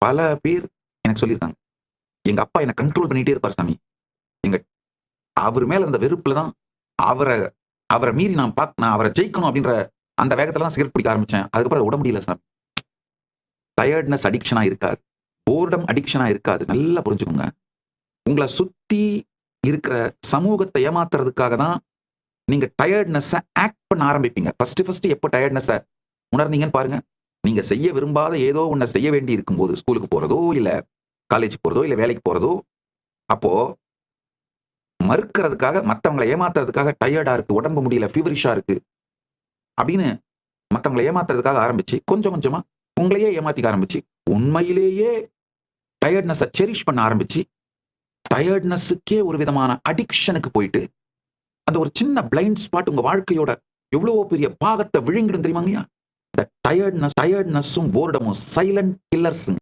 பல பேர் எனக்கு சொல்லியிருக்காங்க. எங்க அப்பா என்ன கண்ட்ரோல் பண்ணிட்டே இருப்பார் சாமி. எங்க அவரு மேல இருந்த வெறுப்புல தான் அவர அவர மீறி நான் அவர ஜெயிக்கணும் அப்படின்ற அந்த வேகத்துல தான் சிகரெட் பிடிக்க ஆரம்பிச்சேன். அதுக்கப்புறம் அத விட முடியல சாமி. டயர்ட்னஸ் அடிக்ஷனா இருக்காது. போர்டம் அடிக்ஷனா இருக்காது. நல்லா புரிஞ்சுக்கோங்க. உங்கள சுத்தி இருக்கிற சமூகத்த ஏமாத்துறதுக்காக தான் நீங்க டயர்ட்னஸ ஆக்ட் பண்ண ஆரம்பிப்பீங்க. ஃபர்ஸ்ட் எப்போ டயர்ட்னஸ உணர்ந்தீங்கன்னு பாருங்க. நீங்க செய்ய விரும்பாத ஏதோ ஒண்ண செய்ய வேண்டி இருக்கும்போது, ஸ்கூலுக்கு போறதோ, இல்ல காலேஜ் போறதோ, இல்ல வேலைக்கு போறதோ, அப்போ மறுக்கிறதுக்காக மத்தவங்கள ஏமாத்துறதுக்காக டயர்டா இருக்கு, உடம்பு முடியல, ஃபீவரிஷா இருக்கு அப்படின்னு மத்தவங்கள ஏமாத்துறதுக்காக ஆரம்பிச்சு, கொஞ்சம் கொஞ்சமா உங்களையே ஏமாத்திக்க ஆரம்பிச்சு, உண்மையிலேயே டயர்ட்னஸ செரிஷ் பண்ண ஆரம்பிச்சு, டயர்ட்னஸ்க்கே ஒரு விதமான அடிக்ஷனுக்கு போயிட்டு, அந்த ஒரு சின்ன பிளைண்ட் ஸ்பாட் உங்க வாழ்க்கையோட எவ்வளவோ பெரிய பாகத்த விழுங்கிடும் தெரியுமாங்கய்யா? இந்த டயர்ட்னஸும் போர்டமும் சைலன்ட் கில்லர்ஸ்ங்க.